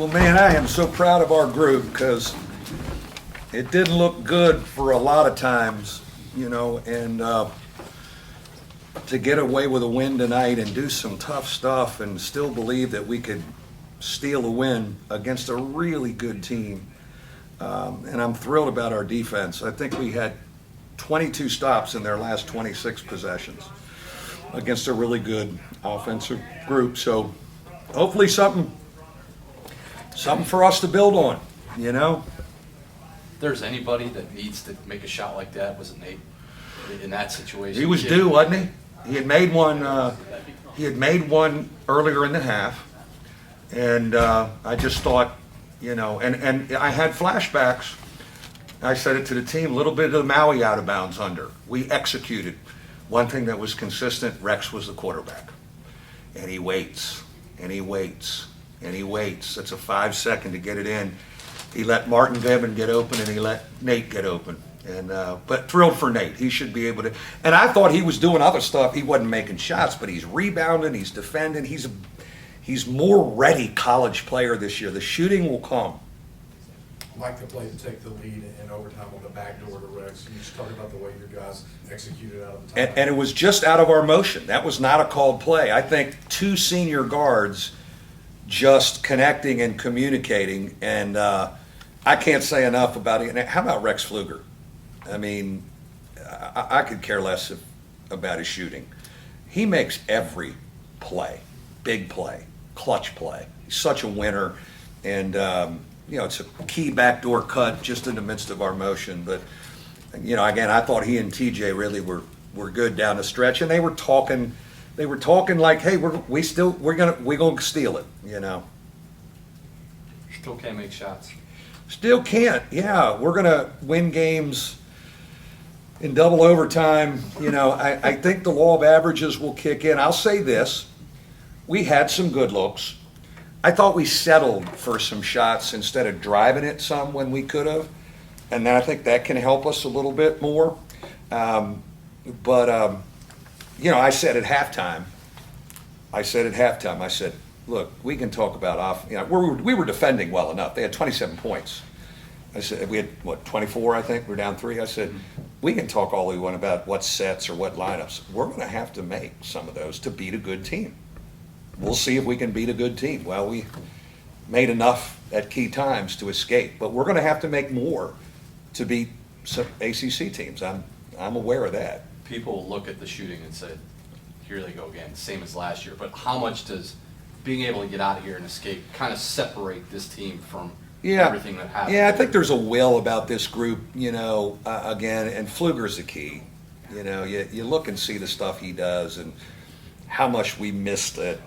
Well, man, I am so proud of our group because it didn't look good for a lot of times, and to get away with a win tonight and do some tough stuff and still believe that we could steal a win against a really good team. And I'm thrilled about our defense. I think we had 22 stops in their last 26 possessions against a really good offensive group. So hopefully something for us to build on, If there's anybody that needs to make a shot like that, was it Nate? In that situation, He was due, wasn't he? He had made one. He had made one earlier in the half, and I just thought, and I had flashbacks. I said it to the team, a little bit of the Maui out of bounds under. We executed. One thing that was consistent, Rex was the quarterback. And he waits, and he waits, and he waits. It's a 5-second to get it in. He let Martin Devin get open, and he let Nate get open. And but thrilled for Nate. He should be able to. And I thought he was doing other stuff. He wasn't making shots, but he's rebounding, he's defending. He's more ready college player this year. The shooting will come. Like the play to take the lead in overtime on the back door to Rex. You just talked about the way your guys executed out of the time. And it was just out of our motion. That was not a called play. I think two senior guards just connecting and communicating. And I can't say enough about it. How about Rex Pfluger? I mean, I could care less about his shooting. He makes every play, big play, clutch play. He's such a winner. And, it's a key backdoor cut just in the midst of our motion. But, again, I thought he and TJ really were good down the stretch. And they were talking like, hey, we're gonna steal it, Still can't make shots. Still can't. Yeah, we're gonna win games in double overtime. I think the law of averages will kick in. I'll say this: we had some good looks. I thought we settled for some shots instead of driving it some when we could have, and then I think that can help us a little bit more. I said at halftime. I said, look, we can talk about off. We were defending well enough. They had 27 points. I said we had 24. I think we're down 3. I said we can talk all we want about what sets or what lineups. We're going to have to make some of those to beat a good team. We'll see if we can beat a good team. Well, we made enough at key times to escape, but we're going to have to make more to beat some ACC teams. I'm aware of that. People look at the shooting and say, here they go again, same as last year. But how much does being able to get out of here and escape kind of separate this team from everything that happened? Yeah, I think there's a will about this group, again, and Pfluger's the key. You look and see the stuff he does and how much we missed a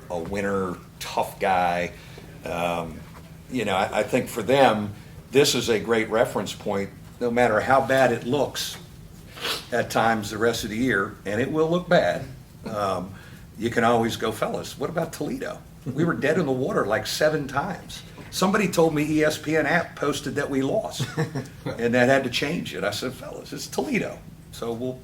winner, tough guy. I think for them, this is a great reference point, no matter how bad it looks at times the rest of the year, and it will look bad. You can always go, fellas, what about Toledo? We were dead in the water like 7 times. Somebody told me ESPN app posted that we lost, and that had to change it. I said, fellas, it's Toledo. So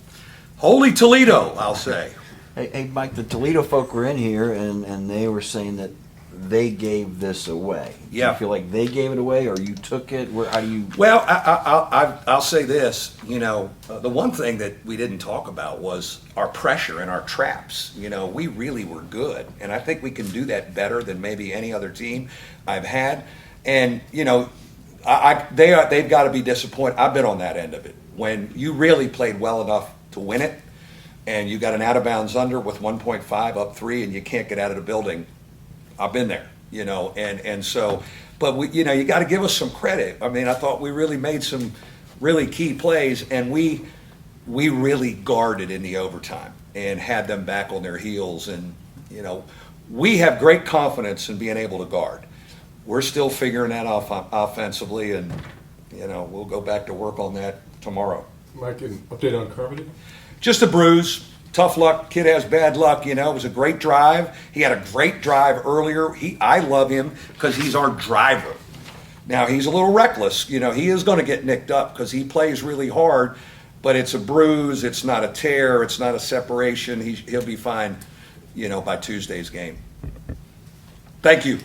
holy Toledo, I'll say. Hey, Mike, the Toledo folk were in here, and they were saying that they gave this away. Yeah. Do you feel like they gave it away, or you took it? How do you? Well, I'll say this. The one thing that we didn't talk about was our pressure and our traps. We really were good, and I think we can do that better than maybe any other team I've had. And they've got to be disappointed. I've been on that end of it when you really played well enough to win it, and you got an out of bounds under with 1.5 up 3, and you can't get out of the building. I've been there, and so, but you got to give us some credit. I mean, I thought we really made some really key plays, and we really guarded in the overtime and had them back on their heels. And we have great confidence in being able to guard. We're still figuring that out offensively, and we'll go back to work on that tomorrow. Mike, an update on Carmody? Just a bruise. Tough luck. Kid has bad luck. It was a great drive. He had a great drive earlier. I love him because he's our driver. Now, he's a little reckless. He is going to get nicked up because he plays really hard, but it's a bruise. It's not a tear. It's not a separation. He'll be fine, by Tuesday's game. Thank you.